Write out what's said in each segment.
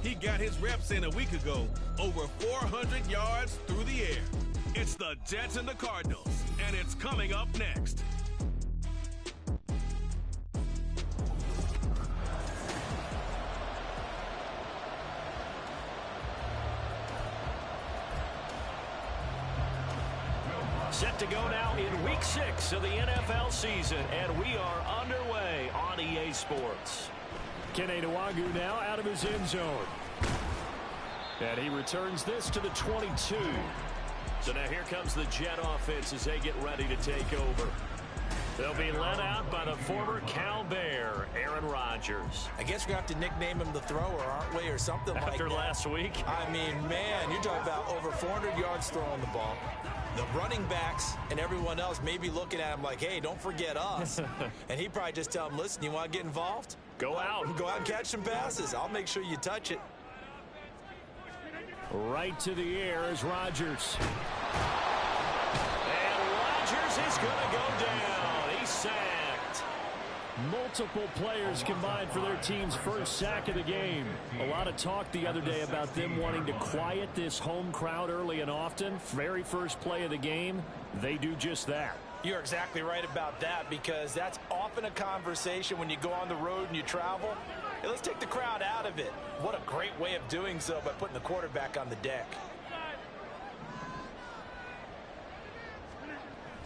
He got his reps in a week ago, over 400 yards through the air. It's the Jets and the Cardinals, and it's coming up next. Set to go now in Week 6 of the NFL season, and we are underway on EA Sports. Kenny Nwagu now out of his end zone. And he returns this to the 22. So now here comes the Jet offense as they get ready to take over. They'll be led out by the former Cal Bear, Aaron Rodgers. I guess we're going to have to nickname him the thrower, aren't we, or something like that. After last week? I mean, man, you're talking about over 400 yards throwing the ball. The running backs and everyone else may be looking at him like, hey, don't forget us. And he'd probably just tell him, listen, you want to get involved? Go out. Go out and catch some passes. I'll make sure you touch it. Right to the air is Rodgers. And Rodgers is going to go down. He's sacked. Multiple players combined for their team's first sack of the game. A lot of talk the other day about them wanting to quiet this home crowd early and often. Very first play of the game, they do just that. You're exactly right about that, because that's often a conversation when you go on the road and you travel. Hey, let's take the crowd out of it. What a great way of doing so by putting the quarterback on the deck.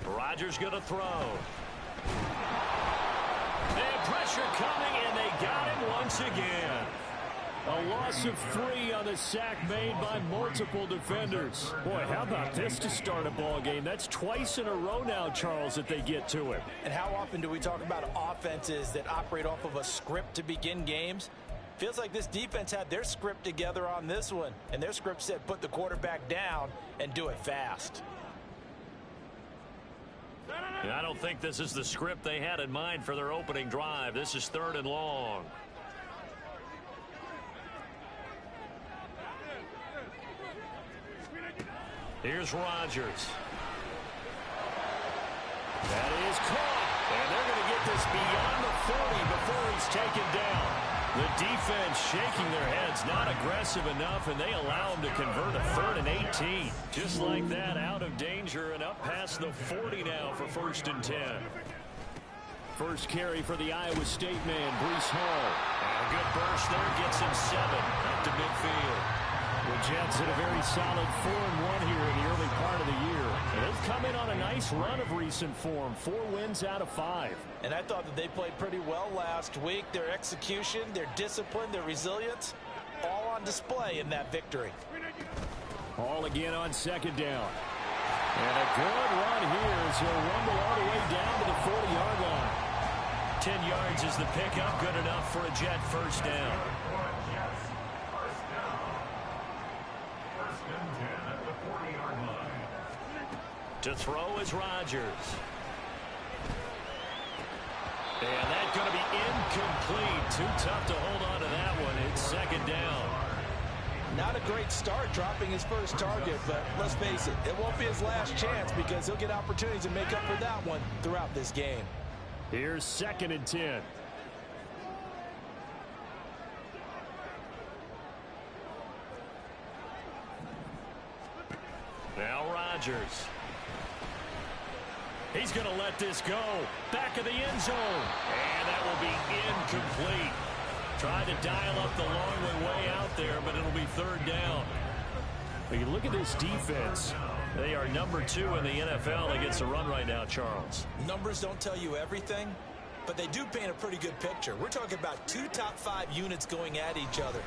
Rodgers going to throw. And pressure coming, and they got him once again. A loss of 3 on the sack made by multiple defenders. Boy, how about this to start a ball game? That's twice in a row now, Charles, that they get to him. And how often do we talk about offenses that operate off of a script to begin games? Feels like this defense had their script together on this one, and their script said put the quarterback down and do it fast. And I don't think this is the script they had in mind for their opening drive. This is 3rd and long. Here's Rodgers. That is caught. And they're going to get this beyond the 40 before he's taken down. The defense shaking their heads, not aggressive enough, and they allow him to convert a 3rd and 18. Just like that, out of danger and up past the 40 now for 1st and 10. First carry for the Iowa State man, Breece Hall. And a good burst there gets him 7 up to midfield. The Jets had a very solid 4-1 here in the early part of the year. And they've come in on a nice run of recent form, 4 wins out of 5. And I thought that they played pretty well last week. Their execution, their discipline, their resilience, all on display in that victory. Hall again on 2nd down. And a good run here as he'll rumble all the way down to the 40-yard line. 10 yards is the pickup, good enough for a Jet first down. To throw is Rodgers. And that's going to be incomplete. Too tough to hold on to that one. It's 2nd down. Not a great start dropping his first target, but let's face it, it won't be his last chance because he'll get opportunities to make up for that one throughout this game. Here's 2nd and 10. Now Rodgers. He's going to let this go. Back of the end zone. And that will be incomplete. Tried to dial up the long one way out there, but it'll be 3rd down. But you look at this defense. They are number 2 in the NFL against the run right now, Charles. Numbers don't tell you everything, but they do paint a pretty good picture. We're talking about 2 top 5 units going at each other.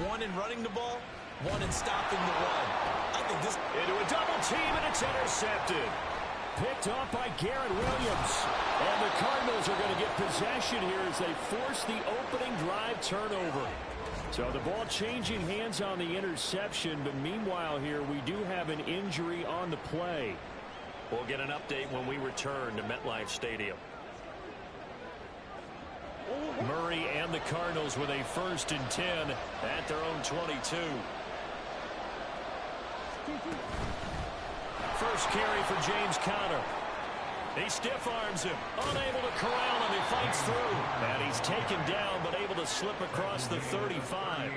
One in running the ball, one in stopping the run. I think this... Into a double team, and it's intercepted. Picked off by Garrett Williams. And the Cardinals are going to get possession here as they force the opening drive turnover. So the ball changing hands on the interception, but meanwhile here we do have an injury on the play. We'll get an update when we return to MetLife Stadium. Murray and the Cardinals with a 1st and 10 at their own 22. First carry for James Conner. He stiff arms him, unable to corral him. He fights through, and he's taken down, but able to slip across the 35.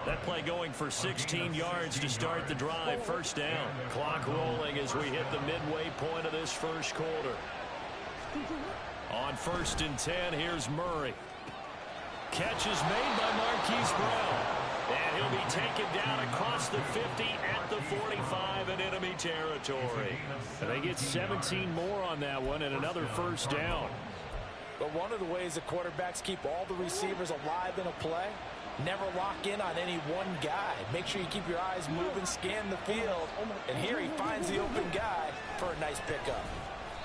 That play going for 16 yards to start the drive. First down. Clock rolling as we hit the midway point of this first quarter. On 1st and 10, here's Murray. Catch is made by Marquise Brown. And he'll be taken down across the 50 at the 45 in enemy territory. And they get 17 more on that one and another first down. But one of the ways the quarterbacks keep all the receivers alive in a play, never lock in on any one guy. Make sure you keep your eyes moving, scan the field. And here he finds the open guy for a nice pickup.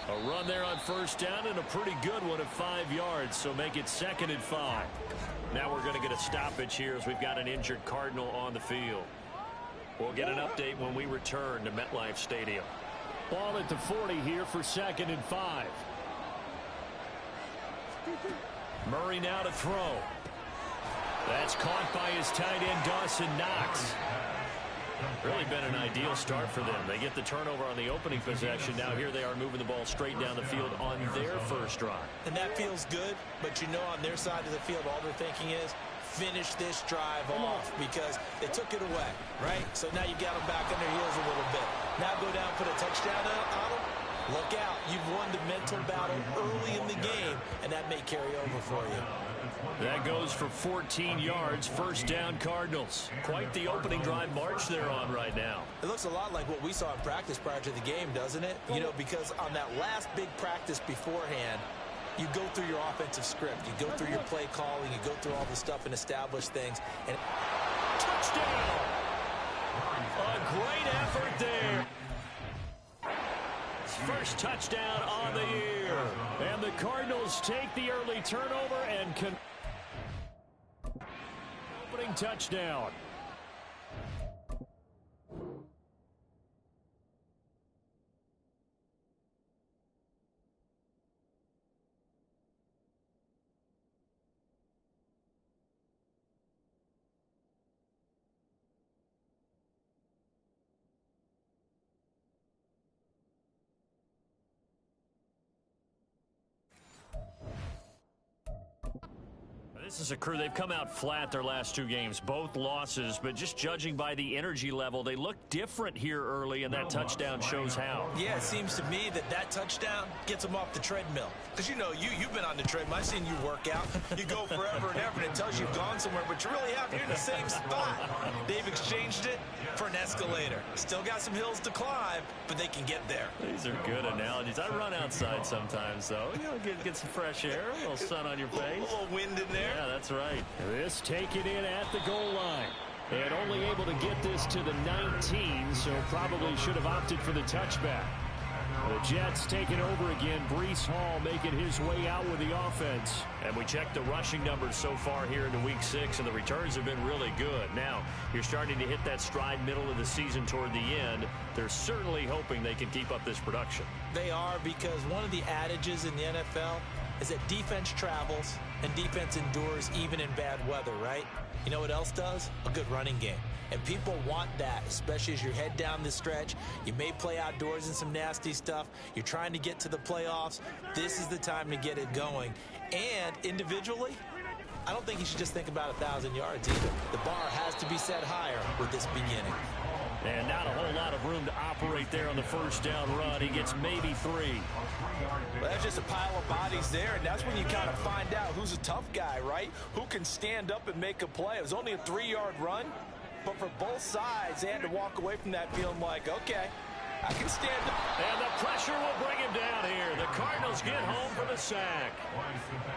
A run there on first down and a pretty good one at 5 yards, so make it 2nd and 5. Now we're going to get a stoppage here as we've got an injured Cardinal on the field. We'll get an update when we return to MetLife Stadium. Ball at the 40 here for 2nd and 5. Murray now to throw. That's caught by his tight end, Dawson Knox. Really been an ideal start for them. They get the turnover on the opening possession. Now here they are moving the ball straight down the field on their first drive. And that feels good, but you know on their side of the field, all they're thinking is finish this drive off because they took it away, right? So now you got them back on their heels a little bit. Now go down, put a touchdown on them. Look out. You've won the mental battle early in the game, and that may carry over for you. That goes for 14 yards. First down, Cardinals. Quite the opening drive march they're on right now. It looks a lot like what we saw in practice prior to the game, doesn't it? You know, because on that last big practice beforehand, you go through your offensive script. You go through your play calling. You go through all the stuff and establish things. And touchdown! A great effort there. First touchdown on the year. And the Cardinals take the early turnover and opening touchdown. This is a crew. They've come out flat their last 2 games, both losses, but just judging by the energy level, they look different here early, and that touchdown shows how. Yeah, it seems to me that touchdown gets them off the treadmill. Because, you know, you've been on the treadmill. I've seen you work out. You go forever and ever, and it tells you you've gone somewhere, but you really have. You're in the same spot. They've exchanged it for an escalator. Still got some hills to climb, but they can get there. These are good analogies. I run outside sometimes, though. You know, get some fresh air, a little sun on your face. A little wind in there. Yeah, that's right. This taken in at the goal line. And only able to get this to the 19, so probably should have opted for the touchback. The Jets taking over again. Breece Hall making his way out with the offense. And we checked the rushing numbers so far here into Week 6, and the returns have been really good. Now, you're starting to hit that stride middle of the season toward the end. They're certainly hoping they can keep up this production. They are, because one of the adages in the NFL is that defense travels and defense endures even in bad weather, right? You know what else does? A good running game. And people want that, especially as you head down the stretch. You may play outdoors in some nasty stuff. You're trying to get to the playoffs. This is the time to get it going. And individually, I don't think you should just think about 1,000 yards either. The bar has to be set higher with this beginning. And not a whole lot of room to operate there on the first down run. He gets maybe 3. Well, that's just a pile of bodies there, and that's when you kind of find out who's a tough guy, right? Who can stand up and make a play. It was only a 3-yard run, but for both sides, they had to walk away from that feeling like, okay, I can stand up. And the pressure will bring him down here. The Cardinals get home for the sack.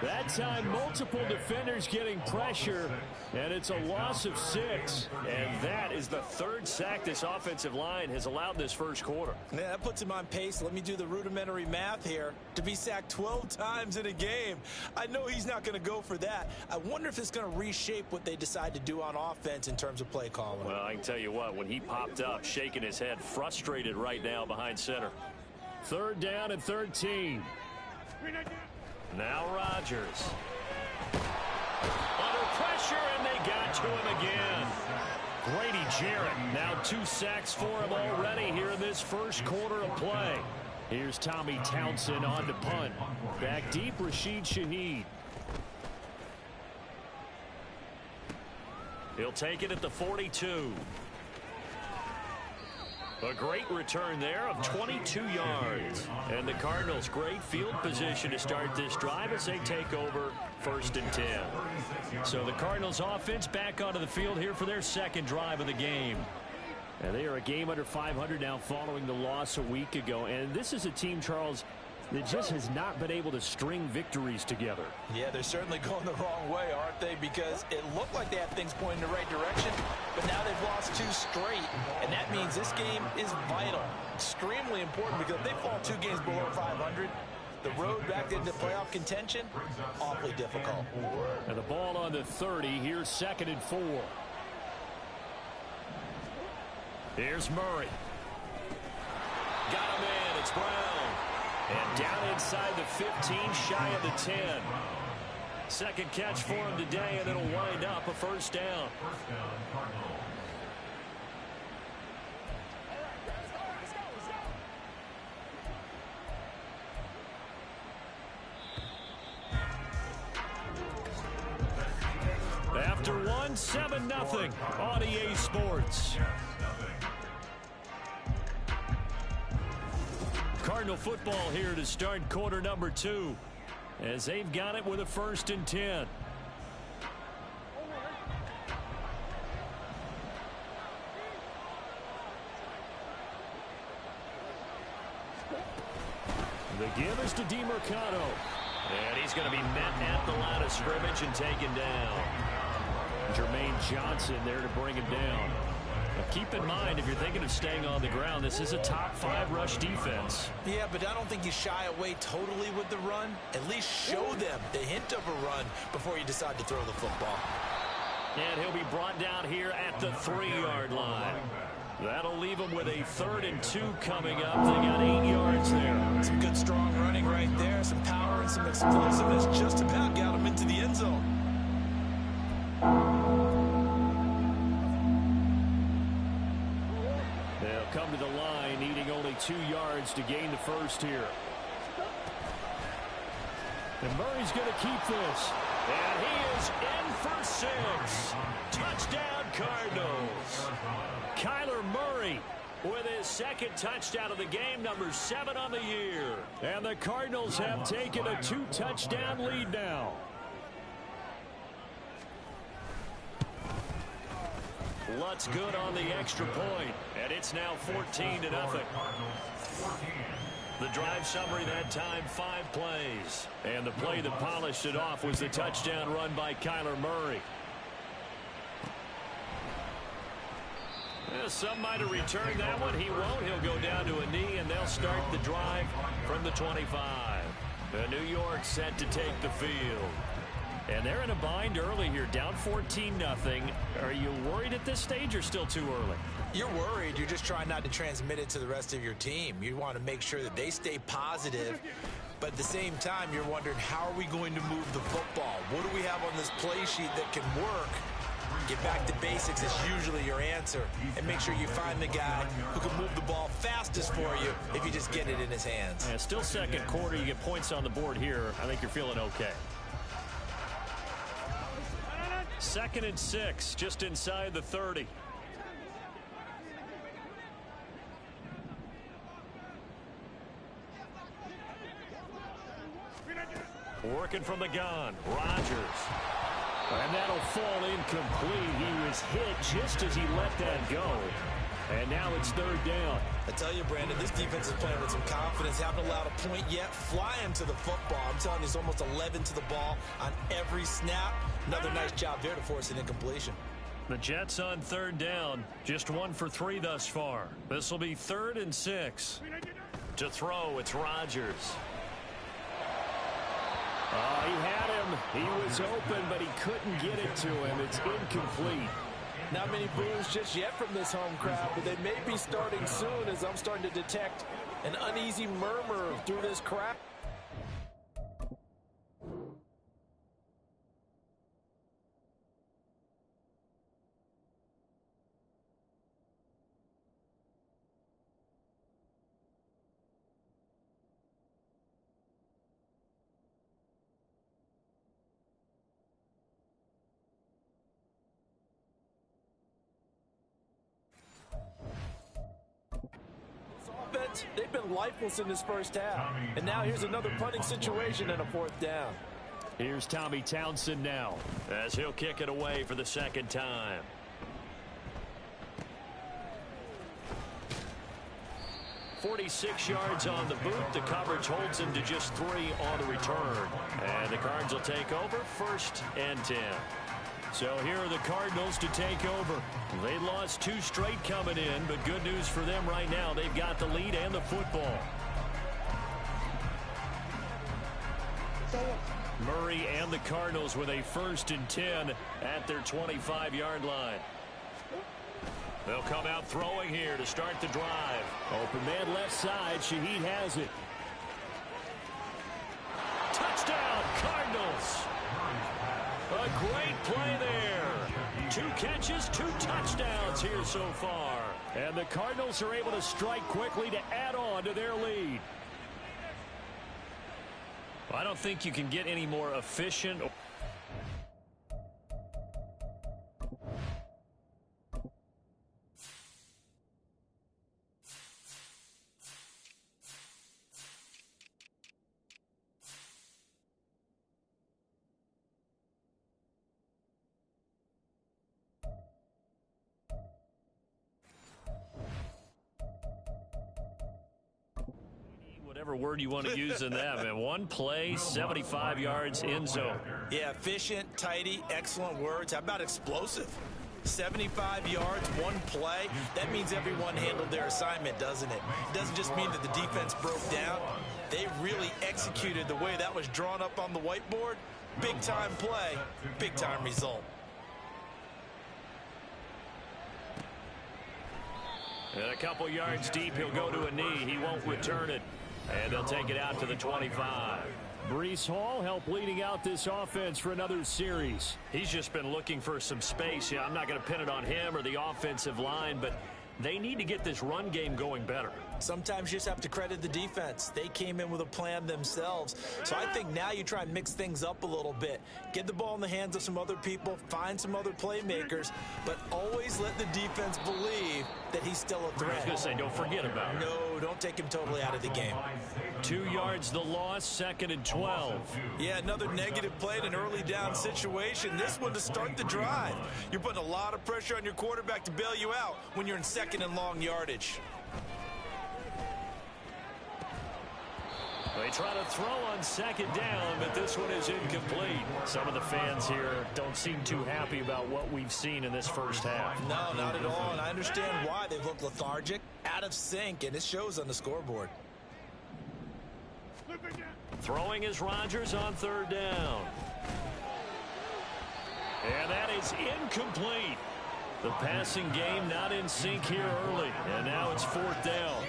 That time, multiple defenders getting pressure, and it's a loss of 6. And that is the 3rd sack this offensive line has allowed this first quarter. Yeah, that puts him on pace. Let me do the rudimentary math here. To be sacked 12 times in a game, I know he's not going to go for that. I wonder if it's going to reshape what they decide to do on offense in terms of play calling. Well, I can tell you what, when he popped up, shaking his head, frustrated right now behind center. 3rd down and 13. Now Rodgers. Under pressure, and they got to him again. Grady Jarrett, now 2 sacks for him already here in this first quarter of play. Here's Tommy Townsend on to punt. Back deep, Rashid Shaheed. He'll take it at the 42. A great return there of 22 yards. And the Cardinals, great field position to start this drive as they take over 1st and 10. So the Cardinals offense back onto the field here for their second drive of the game. And they are a game under 500 now following the loss a week ago. And this is a team, Charles, that just has not been able to string victories together. Yeah, they're certainly going the wrong way, aren't they? Because it looked like they had things pointing in the right direction, but now they've lost 2 straight, and that means this game is vital, extremely important, because if they fall 2 games below 500, the road back into playoff contention, awfully difficult. And the ball on the 30, here's 2nd and 4. Here's Murray. Got him in, it's Brown. And down inside the 15, shy of the 10. Second catch for him today, and it'll wind up a first down. After one, 7-0 on EA Sports. Cardinal football here to start quarter number 2 as they've got it with a 1st and 10. The give is to DeMercado. And he's going to be met at the line of scrimmage and taken down. Jermaine Johnson there to bring him down. Now keep in mind, if you're thinking of staying on the ground, this is a top 5 rush defense. Yeah, but I don't think you shy away totally with the run. At least show them the hint of a run before you decide to throw the football. And he'll be brought down here at the 3-yard line. That'll leave him with a 3rd and 2 coming up. They got 8 yards there. Some good strong running right there. Some power and some explosiveness. Just about got him into the end zone. They'll come to the line, needing only 2 yards to gain the first here. And Murray's going to keep this. And he is in for 6. Touchdown, Cardinals. Kyler Murray with his 2nd touchdown of the game, number 7 on the year. And the Cardinals have taken a 2-touchdown lead now. Lutz good on the extra point, and it's now 14-0. The drive summary that time, 5 plays. And the play that polished it off was the touchdown run by Kyler Murray. Some might have returned that one. He won't. He'll go down to a knee, and they'll start the drive from the 25. New York set to take the field. And they're in a bind early here, down 14-0. Are you worried at this stage or still too early? You're worried. You're just trying not to transmit it to the rest of your team. You want to make sure that they stay positive. But at the same time, you're wondering, how are we going to move the football? What do we have on this play sheet that can work? Get back to basics is usually your answer. And make sure you find the guy who can move the ball fastest for you if you just get it in his hands. Yeah, still second quarter. You get points on the board here. I think you're feeling okay. 2nd and 6, just inside the 30. Working from the gun, Rodgers. And that'll fall incomplete. He was hit just as he let that go. And now it's 3rd down. I tell you, Brandon, this defense is playing with some confidence. Haven't allowed a point yet. Flying to the football. I'm telling you, there's almost 11 to the ball on every snap. Another nice job there to force an incompletion. The Jets on 3rd down. Just 1 for 3 thus far. This will be 3rd and 6. To throw, it's Rodgers. He had him. He was open, but he couldn't get it to him. It's incomplete. Not many boos just yet from this home crowd, but they may be starting soon as I'm starting to detect an uneasy murmur through this crowd. defense. They've been lifeless in this first half. And now here's another punting situation and a fourth down. Here's Tommy Townsend now as he'll kick it away for the second time. .46 yards on the boot. The coverage holds him to just 3 on the return. And the Cards will take over 1st and 10. So here are the Cardinals to take over. They lost 2 straight coming in, but good news for them right now. They've got the lead and the football. Murray and the Cardinals with a 1st and 10 at their 25-yard line. They'll come out throwing here to start the drive. Open man left side. Shaheed has it. Touchdown, Cardinals. A great play there. 2 catches, 2 touchdowns here so far. And the Cardinals are able to strike quickly to add on to their lead. I don't think you can get any more efficient. Whatever word you want to use in that, man. 1 play, 75 yards, end zone. Yeah, efficient, tidy, excellent words. How about explosive? 75 yards, 1 play. That means everyone handled their assignment, doesn't it? It doesn't just mean that the defense broke down. They really executed the way that was drawn up on the whiteboard. Big-time play, big-time result. And a couple yards deep, he'll go to a knee. He won't return it. And they'll take it out to the 25. Breece Hall helped leading out this offense for another series. He's just been looking for some space. Yeah, I'm not going to pin it on him or the offensive line, but they need to get this run game going better. Sometimes you just have to credit the defense. They came in with a plan themselves. So I think now you try and mix things up a little bit. Get the ball in the hands of some other people, find some other playmakers, but always let the defense believe that he's still a threat. I was going to say, don't forget about it. No, don't take him totally out of the game. 2 yards the loss, 2nd and 12. Yeah, another negative play in an early down situation. This one to start the drive. You're putting a lot of pressure on your quarterback to bail you out when you're in 2nd and long yardage. They try to throw on 2nd down, but this one is incomplete. Some of the fans here don't seem too happy about what we've seen in this first half. No, not at all, and I understand why. They've looked lethargic, out of sync, and it shows on the scoreboard. Throwing is Rodgers on 3rd down. And that is incomplete. The passing game not in sync here early, and now it's 4th down.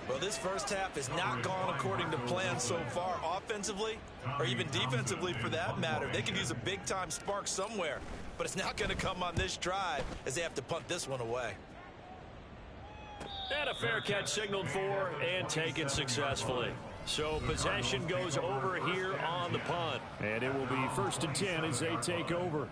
Well, this first half has not gone according to plan so far offensively, or even defensively for that matter. They could use a big-time spark somewhere, but it's not going to come on this drive as they have to punt this one away. And a fair catch signaled for and taken successfully. So possession goes over here on the punt. And it will be 1st and 10 as they take over.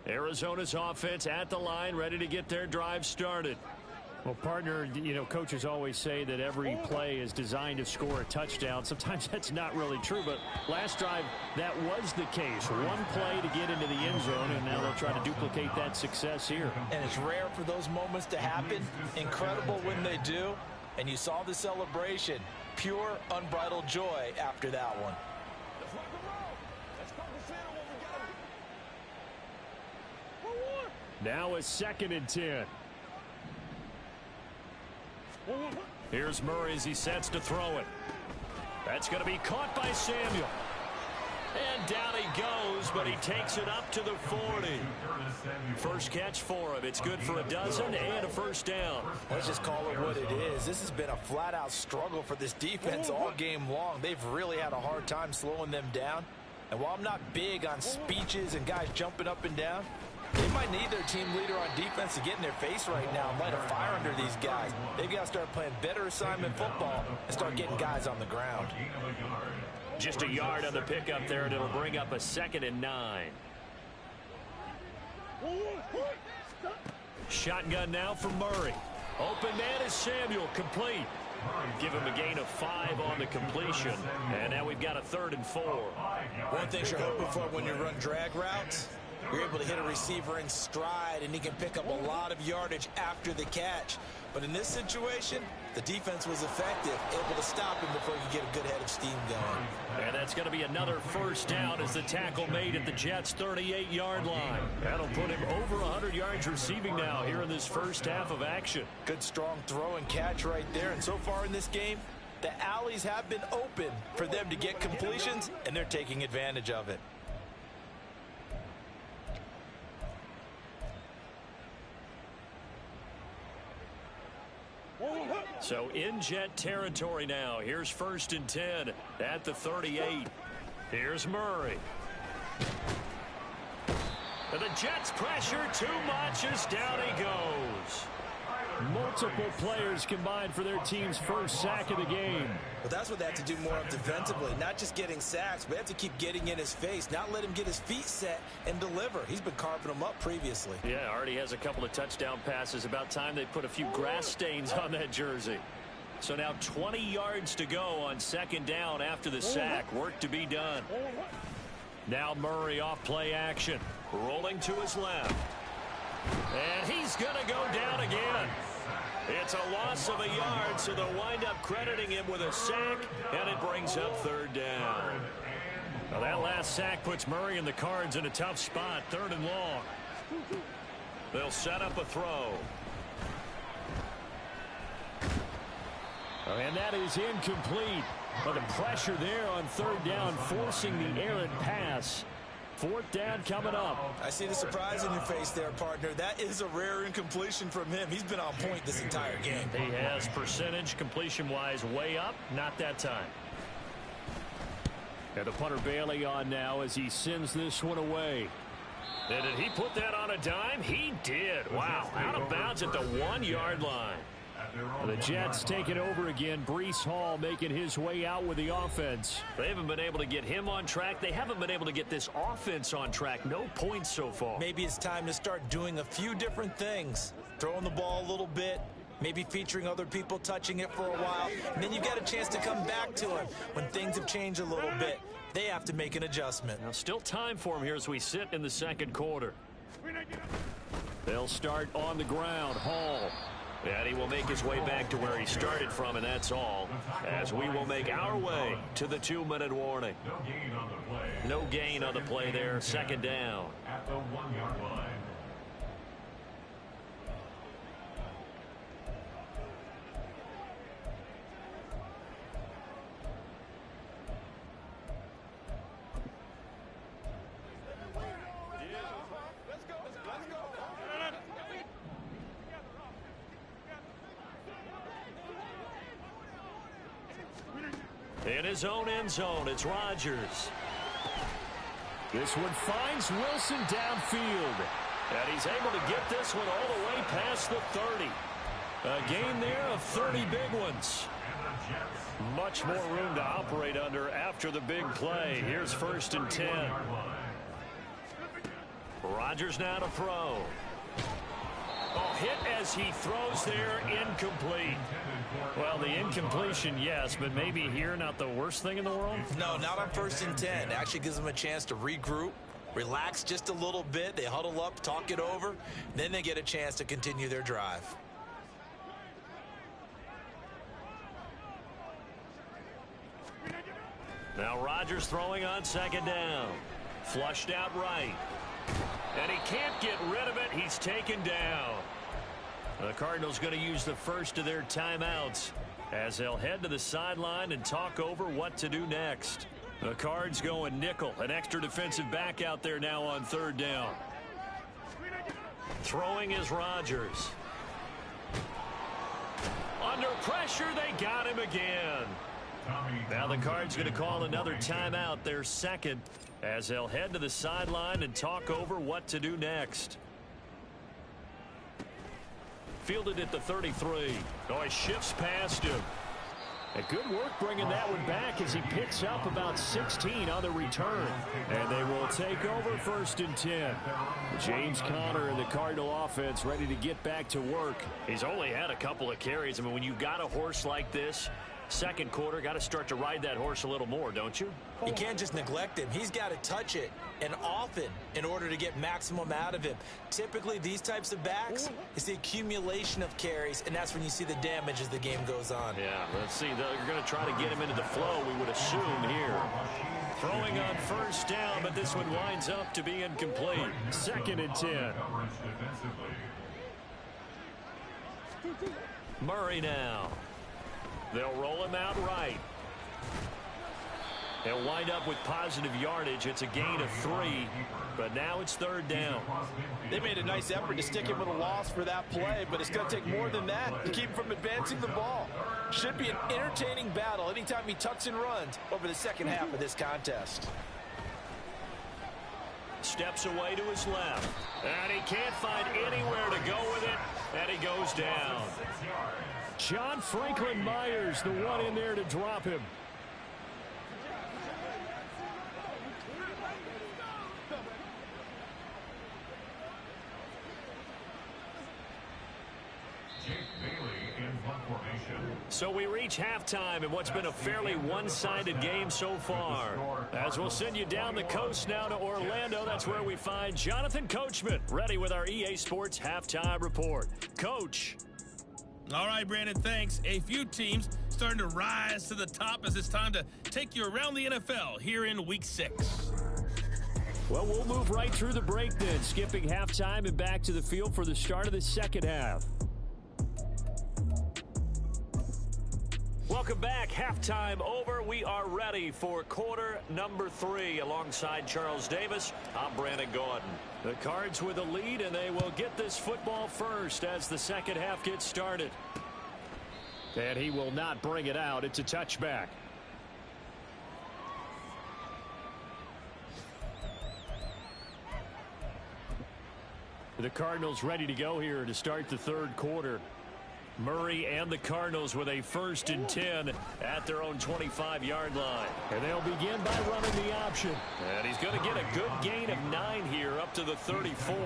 Arizona's offense at the line, ready to get their drive started. Well, partner, you know, coaches always say that every play is designed to score a touchdown. Sometimes that's not really true, but last drive, that was the case. 1 play to get into the end zone, and now they'll try to duplicate that success here. And it's rare for those moments to happen. Incredible when they do. And you saw the celebration. Pure, unbridled joy after that one. Now a 2nd and 10. Here's Murray as he sets to throw it. That's going to be caught by Samuel. And down he goes, but he takes it up to the 40. First catch for him. It's good for a dozen and a 1st down. Let's just call it what it is. This has been a flat-out struggle for this defense all game long. They've really had a hard time slowing them down. And while I'm not big on speeches and guys jumping up and down, They might need their team leader on defense to get in their face right now and light a fire under these guys. They've got to start playing better assignment football and start getting guys on the ground. Just a yard on the pickup there, and it'll bring up a 2nd and 9. Shotgun now for Murray. Open man is Samuel, complete. Give him a gain of 5 on the completion. And now we've got a 3rd and 4. One thing you're hoping for when you run drag routes, you're able to hit a receiver in stride, and he can pick up a lot of yardage after the catch. But in this situation, the defense was effective, able to stop him before he could get a good head of steam going. And that's going to be another 1st down as the tackle made at the Jets' 38-yard line. That'll put him over 100 yards receiving now here in this first half of action. Good strong throw and catch right there. And so far in this game, the alleys have been open for them to get completions, and they're taking advantage of it. So in Jet territory now. Here's 1st and 10 at the 38. Here's Murray. And the Jets pressure too much as down he goes. Multiple players combined for their team's first sack of the game. But that's what they have to do more of defensively. Not just getting sacks, but they have to keep getting in his face. Not let him get his feet set and deliver. He's been carving them up previously. Yeah, already has a couple of touchdown passes. About time they put a few grass stains on that jersey. So now 20 yards to go on 2nd down after the sack. Work to be done. Now Murray off play action. Rolling to his left. And he's going to go down again. It's a loss of a yard, so they'll wind up crediting him with a sack, and it brings up 3rd down. Now that last sack puts Murray and the Cards in a tough spot, 3rd and long. They'll set up a throw. And that is incomplete. But the pressure there on 3rd down, forcing the errant pass. 4th down coming up. I see the surprise in your face there, partner. That is a rare incompletion from him. He's been on point this entire game. He has percentage completion-wise way up. Not that time. And the punter Bailey on now as he sends this one away. And did he put that on a dime? He did. Wow. Out of bounds at the 1-yard line. The Jets taking over again. Breece Hall making his way out with the offense. They haven't been able to get him on track. They haven't been able to get this offense on track. No points so far. Maybe it's time to start doing a few different things. Throwing the ball a little bit. Maybe featuring other people touching it for a while. And then you've got a chance to come back to it when things have changed a little bit. They have to make an adjustment. Now still time for him here as we sit in the 2nd quarter. They'll start on the ground. Hall. And he will make his way back to where he started from, and that's all, as we will make our way to the 2-minute warning. No gain on the play there. 2nd down. At the 1-yard line. In his own end zone, it's Rodgers. This one finds Wilson downfield. And he's able to get this one all the way past the 30. A gain there of 30 big ones. Much more room to operate under after the big play. Here's 1st and 10. Rodgers now to throw. Oh, hit as he throws there, incomplete. Well, the incompletion, yes, but maybe here not the worst thing in the world? No, not on 1st and 10. It actually gives them a chance to regroup, relax just a little bit. They huddle up, talk it over, then they get a chance to continue their drive. Now Rodgers throwing on 2nd down. Flushed out right. And he can't get rid of it. He's taken down. The Cardinals going to use the first of their timeouts as they'll head to the sideline and talk over what to do next. The Cards going nickel. An extra defensive back out there now on 3rd down. Throwing is Rodgers. Under pressure, they got him again. Now the Cards going to call another timeout, their second, as they'll head to the sideline and talk over what to do next. Fielded at the 33. Oh, he shifts past him. And good work bringing that one back as he picks up about 16 on the return. And they will take over 1st and 10. James Conner and the Cardinal offense ready to get back to work. He's only had a couple of carries. I mean, when you've got a horse like this, second quarter, got to start to ride that horse a little more, don't you? You can't just neglect him. He's got to touch it, and often, in order to get maximum out of him. Typically, these types of backs, it's the accumulation of carries, and that's when you see the damage as the game goes on. Yeah, let's see. They're going to try to get him into the flow, we would assume here. Throwing on 1st down, but this one winds up to be incomplete. 2nd and 10. Murray now. They'll roll him out right. They'll wind up with positive yardage. It's a gain of 3, but now it's 3rd down. They made a nice effort to stick him with a loss for that play, but it's going to take more than that to keep him from advancing the ball. Should be an entertaining battle anytime he tucks and runs over the second half of this contest. Steps away to his left, and he can't find anywhere to go with it, and he goes down. John Franklin Myers, the one in there to drop him. So we reach halftime in what's been a fairly one-sided game so far. As we'll send you down the coast now to Orlando, that's where we find Jonathan Coachman, ready with our EA Sports Halftime Report. Coach. All right, Brandon, thanks. A few teams starting to rise to the top as it's time to take you around the NFL here in Week 6. Well, we'll move right through the break then, skipping halftime and back to the field for the start of the second half. Welcome back. Halftime over. We are ready for quarter number 3 alongside Charles Davis. I'm Brandon Gordon. The Cards with a lead, and they will get this football first as the second half gets started. And he will not bring it out. It's a touchback. The Cardinals ready to go here to start the third quarter. Murray and the Cardinals with a 1st and 10 at their own 25-yard line. And they'll begin by running the option. And he's going to get a good gain of 9 here up to the 34.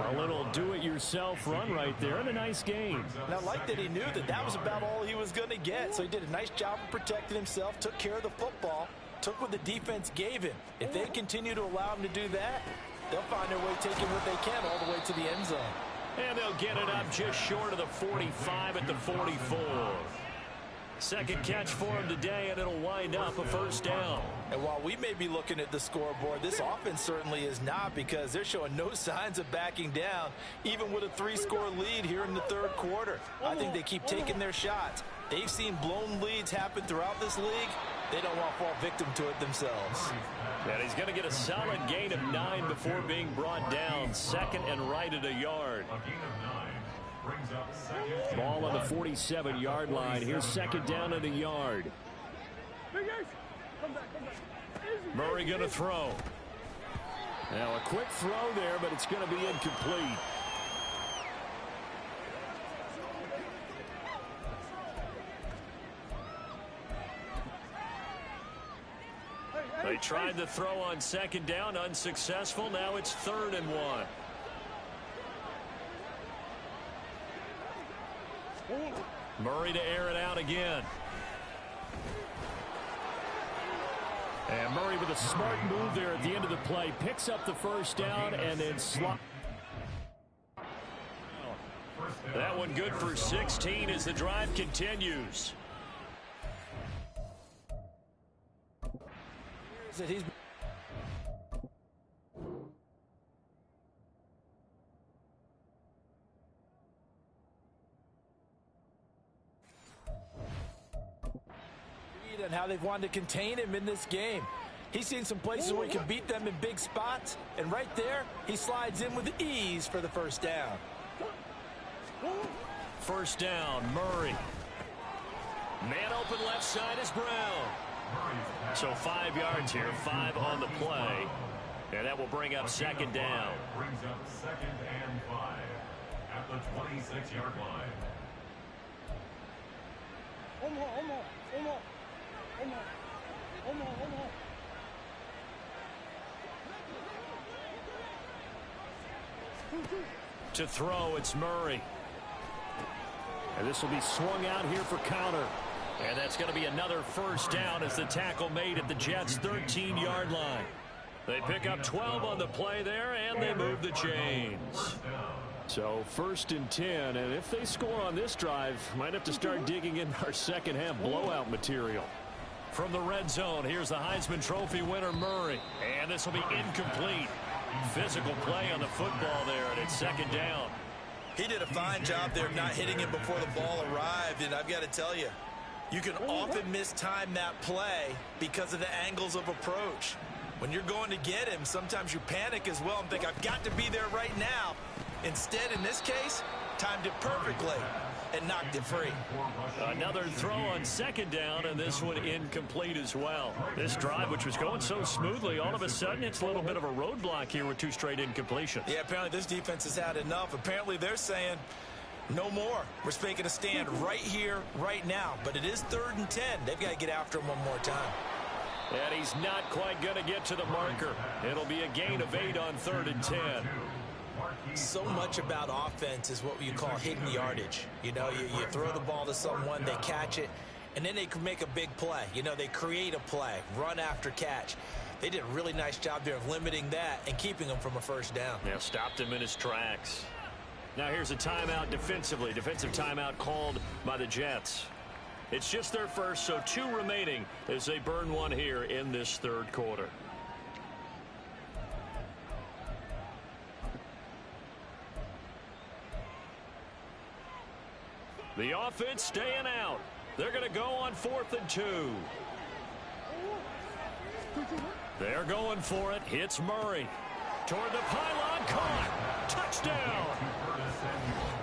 A little do-it-yourself run right there and a nice gain. And I like that he knew that that was about all he was going to get. So he did a nice job of protecting himself, took care of the football, took what the defense gave him. If they continue to allow him to do that, they'll find their way taking what they can all the way to the end zone. And they'll get it up just short of the 45 at the 44. Second catch for him today, and it'll wind up a 1st down. And while we may be looking at the scoreboard, this offense certainly is not, because they're showing no signs of backing down, even with a 3-score lead here in the third quarter. I think they keep taking their shots. They've seen blown leads happen throughout this league. They don't want to fall victim to it themselves. And he's going to get a solid gain of 9 before being brought down. 2nd and right at a yard. Ball on the 47-yard line. Here's 2nd down at a yard. Murray going to throw. Now a quick throw there, but it's going to be incomplete. They tried the throw on 2nd down, unsuccessful. Now it's 3rd and 1. Murray to air it out again. And Murray with a smart move there at the end of the play. Picks up the 1st down and then slot. That one good for 16 as the drive continues. That he's and how they've wanted to contain him in this game. He's seen some places where he can beat them in big spots, and right there he slides in with ease for the 1st down. 1st down, Murray. Man open left side is Brown. So 5 yards here, 5 on the play. And that will bring up second down. Brings up 2nd and 5 at the 26-yard line. To throw, it's Murray. And this will be swung out here for counter. And that's going to be another first down as the tackle made at the Jets' 13-yard line. They pick up 12 on the play there, and they move the chains. So 1st and 10, and if they score on this drive, might have to start digging in our second half blowout material. From the red zone, here's the Heisman Trophy winner, Murray. And this will be incomplete. Physical play on the football there, and it's second down. He did a fine job there not hitting him before the ball arrived, and I've got to tell you, you can often mistime that play because of the angles of approach. When you're going to get him, sometimes you panic as well and think, I've got to be there right now. Instead, in this case, timed it perfectly and knocked it free. Another throw on second down, and this one incomplete as well. This drive, which was going so smoothly, all of a sudden it's a little bit of a roadblock here with 2 straight incompletions. Yeah, apparently this defense has had enough. Apparently they're saying, no more. We're making a stand right here, right now. But it is 3rd and 10. They've got to get after him one more time. And he's not quite going to get to the marker. It'll be a gain of 8 on 3rd and 10. So much about offense is what you call hidden yardage. You know, you throw the ball to someone, they catch it, and then they can make a big play. You know, they create a play, run after catch. They did a really nice job there of limiting that and keeping him from a first down. Yeah, stopped him in his tracks. Now here's a timeout defensively. Defensive timeout called by the Jets. It's just their first, so 2 remaining as they burn one here in this 3rd quarter. The offense staying out. They're going to go on 4th and 2. They're going for it. Hits Murray. Toward the pylon. Caught. Touchdown.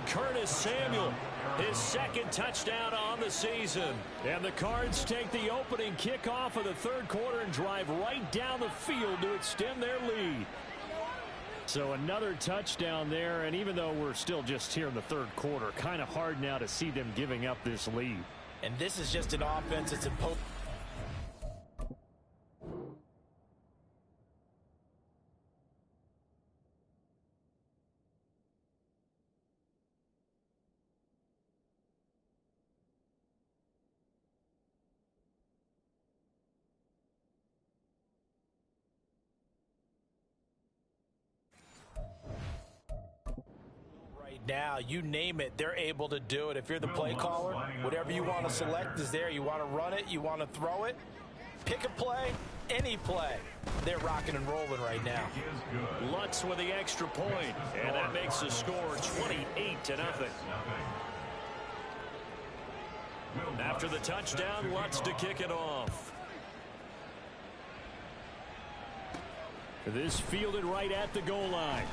Curtis Samuel. His 2nd touchdown on the season. And the Cards take the opening kickoff of the 3rd quarter and drive right down the field to extend their lead. So another touchdown there, and even though we're still just here in the 3rd quarter, kind of hard now to see them giving up this lead. And this is just an offense that's imposed. Now, you name it, they're able to do it. If you're the play caller, whatever you want to select is there. You want to run it, you want to throw it, pick a play, any play. They're rocking and rolling right now. Lutz with the extra point, and that makes the score 28-0. After the touchdown, Lutz to kick it off. This fielded right at the goal line.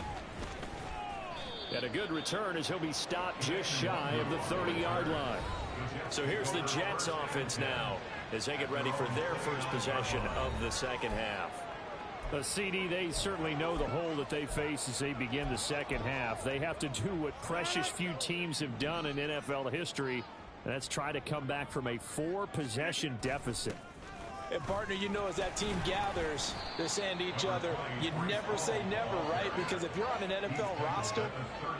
And a good return as he'll be stopped just shy of the 30-yard line. So here's the Jets offense now as they get ready for their first possession of the second half. The CD, they certainly know the hole that they face as they begin the second half. They have to do what precious few teams have done in NFL history, and that's try to come back from a 4-possession deficit. And, partner, you know, as that team gathers, they're saying to each other, you never say never, right? Because if you're on an NFL roster,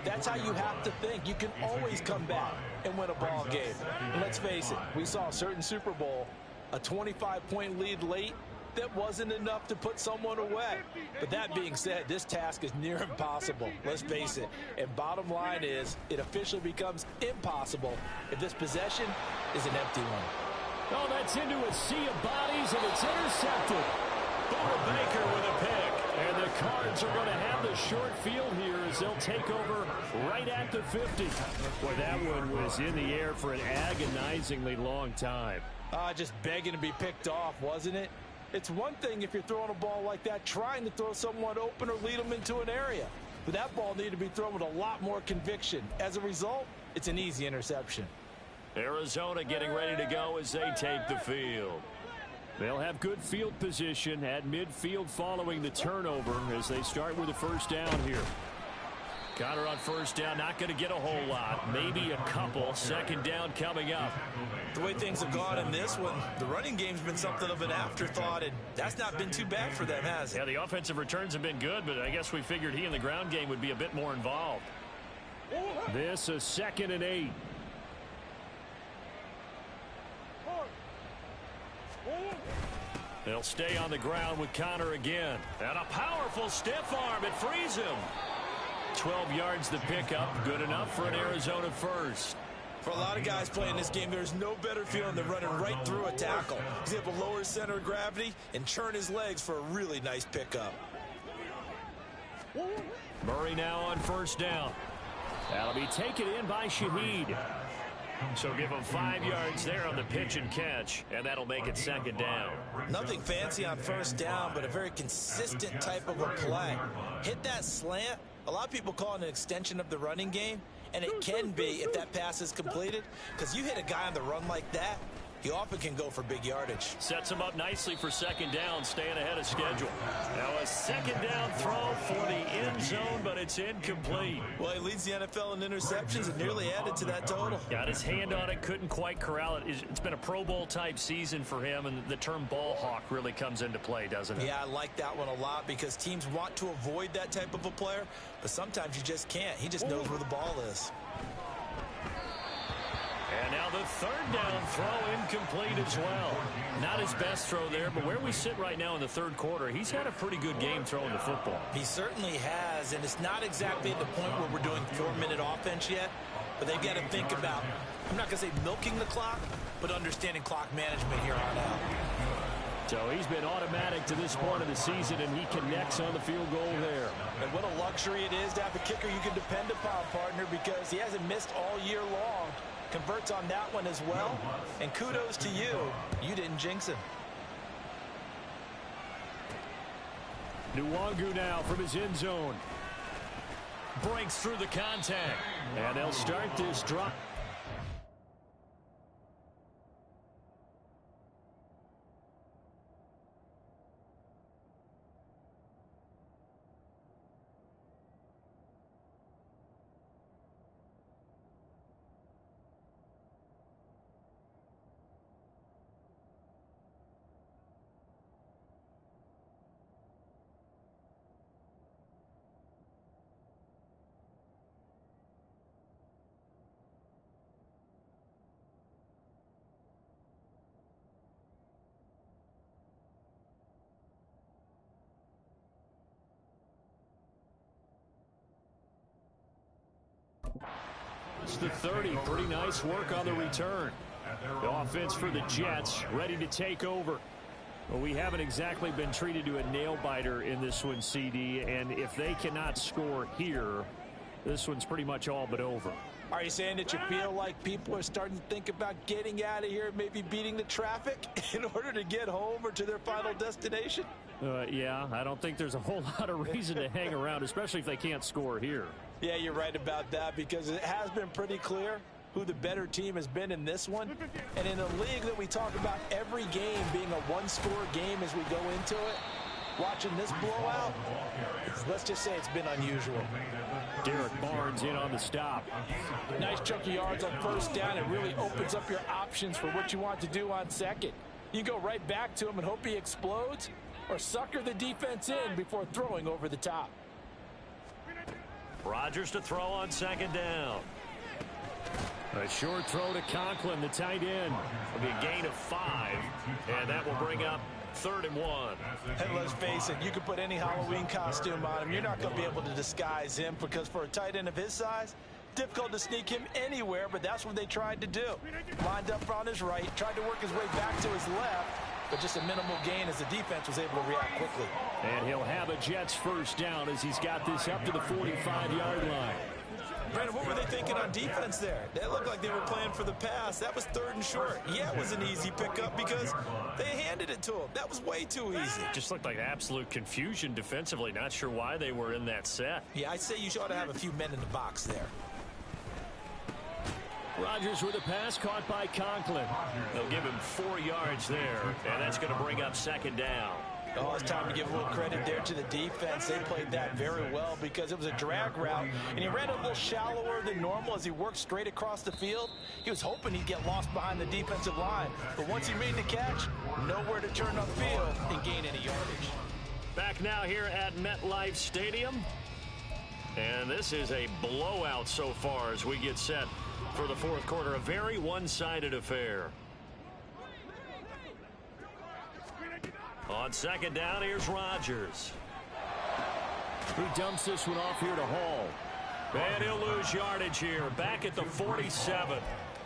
that's how you have to think. You can always come back and win a ball game. And let's face it, we saw a certain Super Bowl, a 25-point lead late, that wasn't enough to put someone away. But that being said, this task is near impossible. Let's face it. And bottom line is, it officially becomes impossible if this possession is an empty one. Oh, that's into a sea of bodies, and it's intercepted. Boomer Baker with a pick. And the Cards are going to have the short field here as they'll take over right at the 50. Boy, that one was in the air for an agonizingly long time. Just begging to be picked off, wasn't it? It's one thing if you're throwing a ball like that, trying to throw someone open or lead them into an area. But that ball needed to be thrown with a lot more conviction. As a result, it's an easy interception. Arizona getting ready to go as they take the field. They'll have good field position at midfield following the turnover as they start with a first down here. Connor on first down, not going to get a whole lot. Maybe a couple. Second down coming up. The way things have gone in this one, the running game's been something of an afterthought, and that's not been too bad for them, has it? Yeah, the offensive returns have been good, but I guess we figured he in the ground game would be a bit more involved. This is 2nd and 8. They'll stay on the ground with Connor again. And a powerful stiff arm. It frees him. 12 yards the pickup. Good enough for an Arizona first. For a lot of guys playing this game, there's no better feeling than running right through a tackle. He's able to lower his center of gravity and churn his legs for a really nice pickup. Murray now on first down. That'll be taken in by Shaheed. So give him 5 yards there on the pitch and catch, and that'll make it second down. Nothing fancy on first down, but a very consistent type of a play. Hit that slant. A lot of people call it an extension of the running game, and it can be if that pass is completed, because you hit a guy on the run like that, he often can go for big yardage. Sets him up nicely for second down, staying ahead of schedule. Now a second down throw for the end zone, but it's incomplete. Well, he leads the NFL in interceptions and nearly added to that total. Got his hand on it, couldn't quite corral it. It's been a Pro Bowl type season for him, and the term ball hawk really comes into play, doesn't it? Yeah, I like that one a lot because teams want to avoid that type of a player, but sometimes you just can't. He just knows where the ball is. And now the third down throw incomplete as well. Not his best throw there, but where we sit right now in the third quarter, he's had a pretty good game throwing the football. He certainly has, and it's not exactly at the point where we're doing 4-minute offense yet, but they've got to think about, I'm not going to say milking the clock, but understanding clock management here on out. So he's been automatic to this point of the season, and he connects on the field goal there. And what a luxury it is to have a kicker you can depend upon, partner, because he hasn't missed all year long. Converts on that one as well. And kudos to you. You didn't jinx him. Nwangu now from his end zone. Breaks through the contact. And they'll start this drive. It's the 30. Pretty nice work on the return. The offense for the Jets ready to take over. Well, we haven't exactly been treated to a nail-biter in this one, CD, and if they cannot score here, this one's pretty much all but over. Are you saying that you feel like people are starting to think about getting out of here, maybe beating the traffic in order to get home or to their final destination? Yeah, I don't think there's a whole lot of reason to hang around, especially if they can't score here. Yeah, you're right about that because it has been pretty clear who the better team has been in this one. And in a league that we talk about every game being a one-score game as we go into it, watching this blowout, let's just say it's been unusual. Derek Barnes in on the stop. Nice chunk of yards on first down. It really opens up your options for what you want to do on second. You go right back to him and hope he explodes, or sucker the defense in before throwing over the top. Rodgers to throw on second down. A short throw to Conklin, the tight end. It'll be a gain of 5, and that will bring up 3rd and 1. And let's face it, you can put any Halloween costume on him. You're not going to be able to disguise him because for a tight end of his size, difficult to sneak him anywhere, but that's what they tried to do. Lined up on his right, tried to work his way back to his left, but just a minimal gain as the defense was able to react quickly. And he'll have a Jets first down as he's got this up to the 45-yard line. Brandon, what were they thinking on defense there? They looked like they were playing for the pass. That was 3rd and short. Yeah, it was an easy pickup because they handed it to him. That was way too easy. Just looked like absolute confusion defensively. Not sure why they were in that set. Yeah, I'd say you ought to have a few men in the box there. Rodgers with a pass caught by Conklin. They'll give him 4 yards there, and that's going to bring up second down. Oh, it's time to give a little credit there to the defense. They played that very well because it was a drag route, and he ran a little shallower than normal as he worked straight across the field. He was hoping he'd get lost behind the defensive line, but once he made the catch, nowhere to turn upfield and gain any yardage. Back now here at MetLife Stadium, and this is a blowout so far as we get set for the fourth quarter. A very one-sided affair. On second down, here's Rodgers. He dumps this one off here to Hall. And he'll lose yardage here, back at the 47.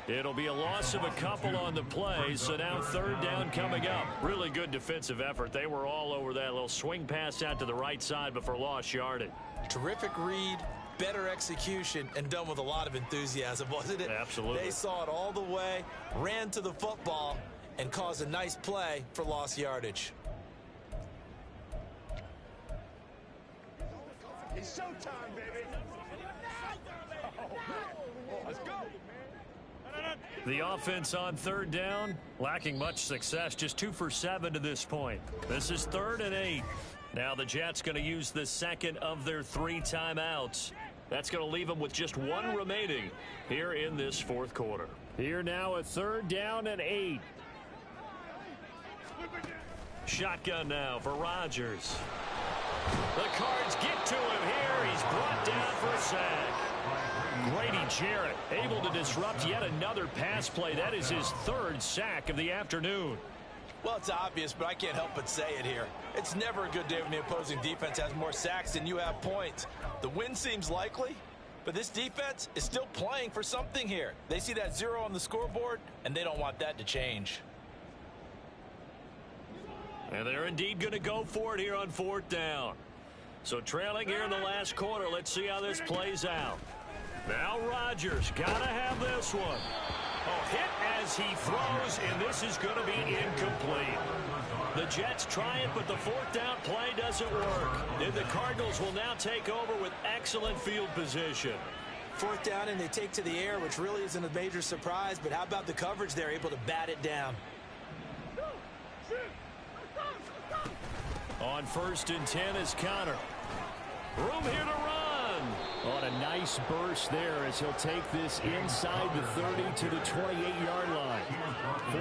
It'll be a loss of a couple on the play, so now third down coming up. Really good defensive effort. They were all over that little swing pass out to the right side, but for lost yardage. Terrific read, better execution, and done with a lot of enthusiasm, wasn't it? Absolutely. They saw it all the way, ran to the football, and caused a nice play for lost yardage. It's showtime, baby. Let's go. The offense on third down, lacking much success, just 2 for 7 to this point. This is 3rd and 8. Now the Jets going to use the second of their 3 timeouts. That's going to leave them with just 1 remaining here in this fourth quarter. Here now a 3rd down and 8. Shotgun now for Rodgers. The Cards get to him here. He's brought down for a sack. Grady Jarrett able to disrupt yet another pass play. That is his 3rd sack of the afternoon. Well, it's obvious, but I can't help but say it here. It's never a good day when the opposing defense has more sacks than you have points. The win seems likely, but this defense is still playing for something here. They see that 0 on the scoreboard, and they don't want that to change. And they're indeed going to go for it here on 4th down. So trailing here in the last quarter. Let's see how this plays out. Now Rodgers got to have this one. Oh, hit as he throws, and this is going to be incomplete. The Jets try it, but the 4th down play doesn't work. And the Cardinals will now take over with excellent field position. 4th down, and they take to the air, which really isn't a major surprise, but how about the coverage? They're able to bat it down. On 1st and 10 is Connor. Room here to run. On a nice burst there as he'll take this inside the 30 to the 28-yard line.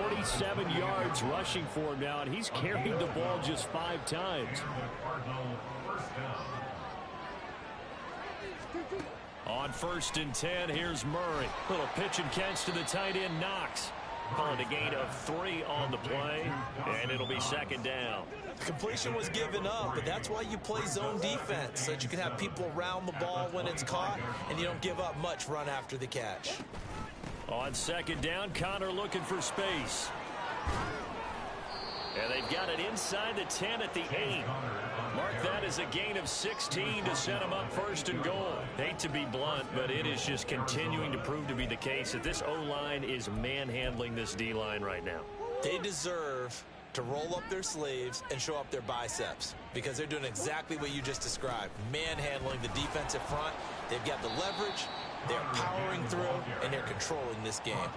47 yards rushing for him now, and he's carried the ball just 5 times. On 1st and 10, here's Murray. Little pitch and catch to the tight end, Knox. Calling a gain of 3 on the play, and it'll be second down. Completion was given up, but that's why you play zone defense, so that you can have people around the ball when it's caught, and you don't give up much run after the catch. On second down, Connor looking for space. And they've got it inside the 10 at the 8. Mark that as a gain of 16 to set them up 1st and goal. Hate to be blunt, but it is just continuing to prove to be the case that this O-line is manhandling this D-line right now. They deserve to roll up their sleeves and show up their biceps because they're doing exactly what you just described, manhandling the defensive front. They've got the leverage, they're powering through, and they're controlling this game.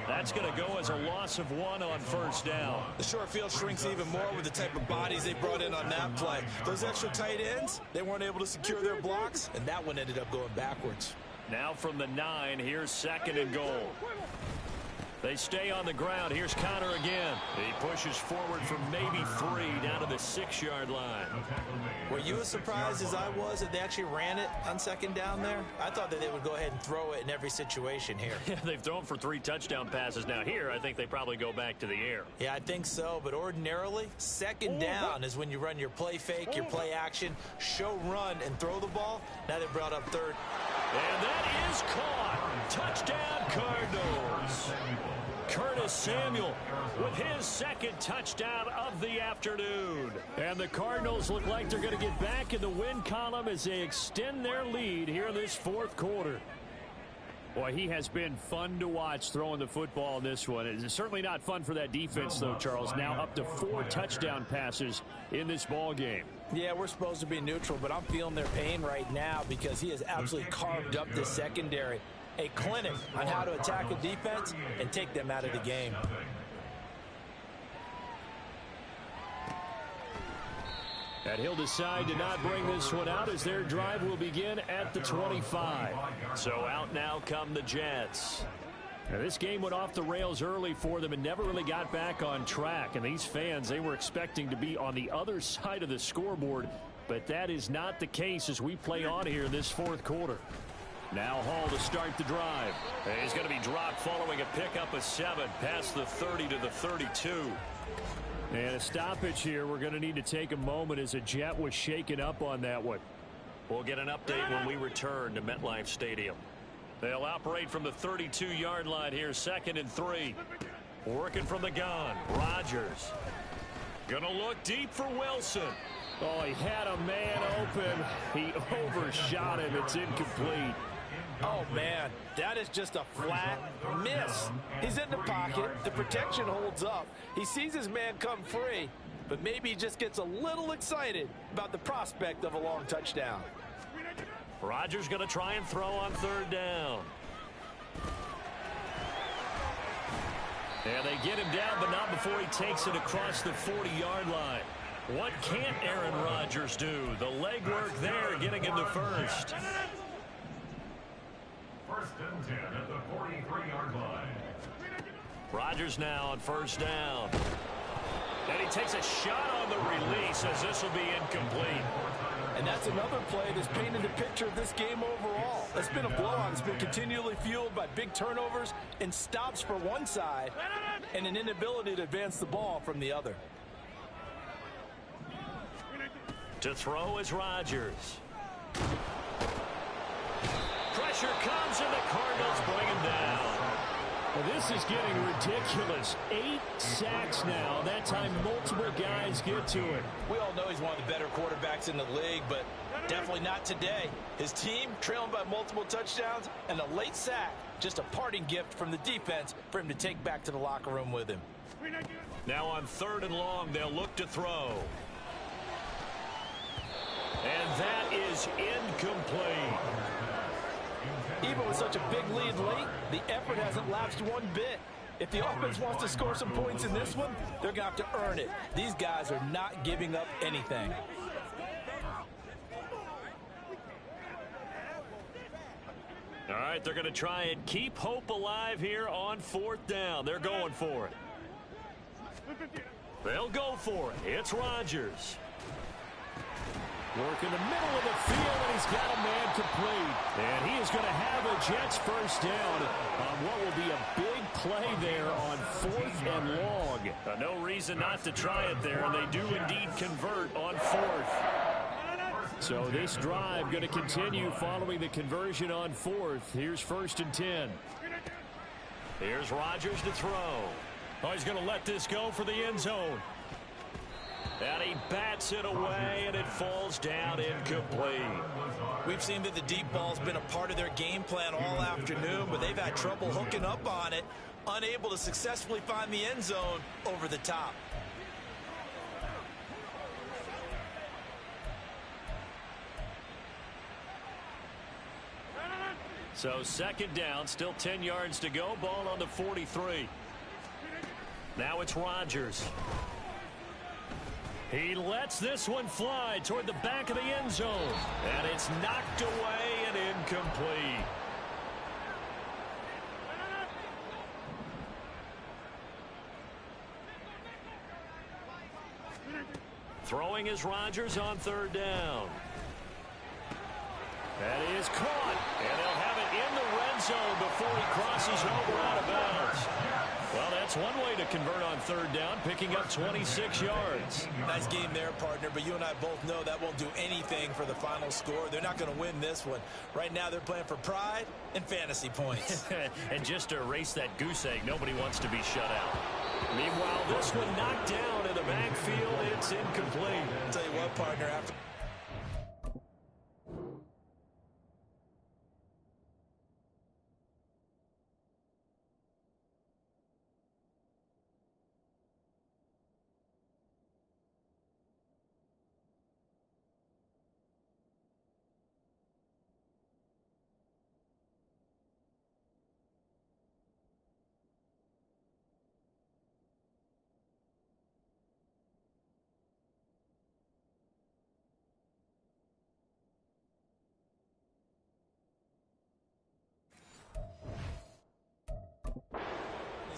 That's going to go as a loss of 1 on 1st down. The short field shrinks even more with the type of bodies they brought in on that play. Those extra tight ends, they weren't able to secure their blocks, and that one ended up going backwards. Now from the 9, here's 2nd and goal. They stay on the ground. Here's Connor again. He pushes forward for maybe 3 down to the 6-yard line. Were you as surprised as I was that they actually ran it on 2nd down there? I thought that they would go ahead and throw it in every situation here. Yeah, they've thrown for 3 touchdown passes. Now here, I think they probably go back to the air. Yeah, I think so. But ordinarily, 2nd down is when you run your play fake, your play action, show run, and throw the ball. Now they brought up 3rd. And that is caught. Touchdown, Cardinals. Curtis Samuel with his 2nd touchdown of the afternoon. And the Cardinals look like they're going to get back in the win column as they extend their lead here in this 4th quarter. Boy, he has been fun to watch throwing the football in this one. It's certainly not fun for that defense, though, Charles. Now up to 4 touchdown passes in this ball game. Yeah, we're supposed to be neutral, but I'm feeling their pain right now because he has absolutely carved up the secondary. a clinic on how to attack a defense and take them out of the game. And he'll decide to not bring this one out as their drive will begin at the 25. So out now come the Jets. Now this game went off the rails early for them and never really got back on track. And these fans, they were expecting to be on the other side of the scoreboard. But that is not the case as we play on here in this fourth quarter. Now Hall to start the drive. He's going to be dropped following a pickup of 7 past the 30 to the 32. And a stoppage here. We're going to need to take a moment as a Jet was shaken up on that one. We'll get an update when we return to MetLife Stadium. They'll operate from the 32-yard line here, 2nd and 3. Working from the gun. Rodgers. Going to look deep for Wilson. Oh, he had a man open. He overshot him. It's incomplete. Oh, man, that is just a flat miss. He's in the pocket. The protection holds up. He sees his man come free, but maybe he just gets a little excited about the prospect of a long touchdown. Rodgers going to try and throw on 3rd down. And they get him down, but not before he takes it across the 40-yard line. What can't Aaron Rodgers do? The legwork there getting him to first. 1st and 10 at the 43-yard line. Rodgers now on 1st down. And he takes a shot on the release as this will be incomplete. And that's another play that's painted the picture of this game overall. It's been a blowout. It's been continually fueled by big turnovers and stops for one side and an inability to advance the ball from the other. To throw is Rodgers. Pressure comes and the Cardinals bring him down. Well, this is getting ridiculous. 8 sacks now. That time multiple guys get to it. We all know he's one of the better quarterbacks in the league, but definitely not today. His team trailing by multiple touchdowns and a late sack. Just a parting gift from the defense for him to take back to the locker room with him. Now on 3rd and long, they'll look to throw. And that is incomplete. Even with such a big lead late, the effort hasn't lapsed one bit. If the offense wants to score some points in this one, they're going to have to earn it. These guys are not giving up anything. All right, they're going to try and keep hope alive here on 4th down. They're going for it. They'll go for it. It's Rodgers. Work in the middle of the field, and he's got a man complete. And he is going to have a Jets 1st down on what will be a big play there on 4th and long. No reason not to try it there, and they do indeed convert on 4th. So this drive going to continue following the conversion on 4th. Here's 1st and 10. Here's Rodgers to throw. Oh, he's going to let this go for the end zone. And he bats it away, and it falls down incomplete. We've seen that the deep ball's been a part of their game plan all afternoon, but they've had trouble hooking up on it, unable to successfully find the end zone over the top. So 2nd down, still 10 yards to go, ball on the 43. Now it's Rodgers. He lets this one fly toward the back of the end zone. And it's knocked away and incomplete. Throwing is Rodgers on 3rd down. That is caught. And they'll have it in the red zone before he crosses over out of bounds. Well, that's one way to convert on 3rd down, picking up 26 yards. Nice game there, partner, but you and I both know that won't do anything for the final score. They're not going to win this one. Right now, they're playing for pride and fantasy points. And just to erase that goose egg, nobody wants to be shut out. Meanwhile, this one knocked down in the backfield. It's incomplete. I'll tell you what, partner, after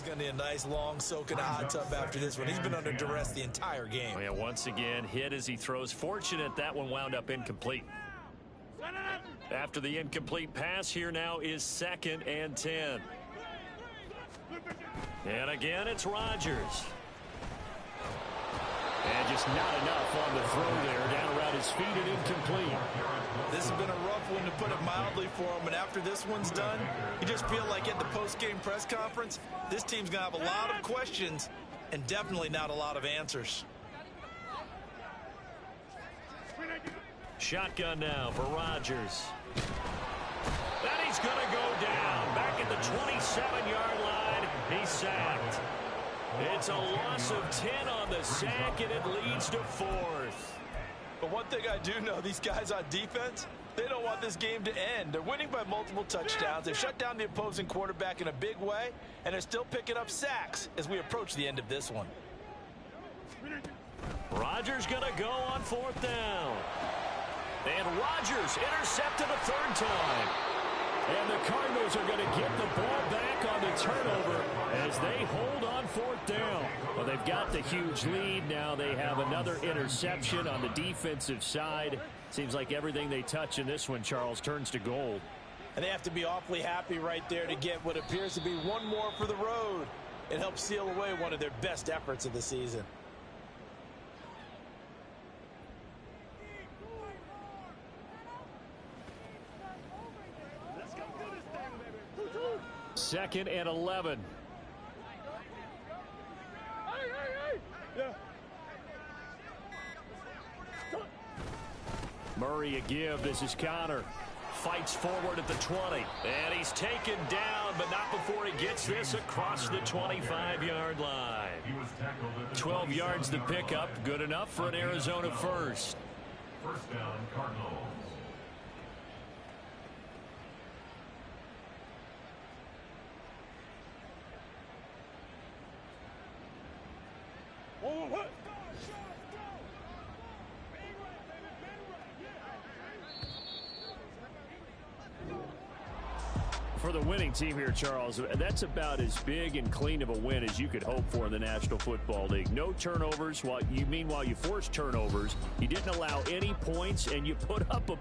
going to need a nice, long soak in a hot tub after this one. He's been under duress the entire game. Oh, yeah, once again, hit as he throws. Fortunate that one wound up incomplete. After the incomplete pass, here now is 2nd and 10. And again, it's Rodgers. And just not enough on the throw there. Down around his feet and incomplete. This has been a rough one, to put it mildly, for him. And after this one's done, you just feel like at the post-game press conference, this team's going to have a lot of questions and definitely not a lot of answers. Shotgun now for Rodgers. And he's going to go down. Back at the 27-yard line. He's sacked. It's a loss of 10 on the sack, and it leads to 4th. But one thing I do know, these guys on defense, they don't want this game to end. They're winning by multiple touchdowns. They've shut down the opposing quarterback in a big way, and they're still picking up sacks as we approach the end of this one. Rodgers going to go on 4th down. And Rodgers intercepted a 3rd time. And the Cardinals are going to get the ball back on the turnover as they hold on 4th down. Well, they've got the huge lead. Now they have another interception on the defensive side. Seems like everything they touch in this one, Charles, turns to gold. And they have to be awfully happy right there to get what appears to be one more for the road. It helps seal away one of their best efforts of the season. Second and 11. Murray a give. This is Connor. Fights forward at the 20. And he's taken down, but not before he gets this across the 25-yard line. 12 yards the pickup. Good enough for an Arizona first. First down, Cardinals. For the winning team here, Charles, that's about as big and clean of a win as you could hope for in the National Football League. No turnovers. Meanwhile, you forced turnovers. You didn't allow any points, and you put up a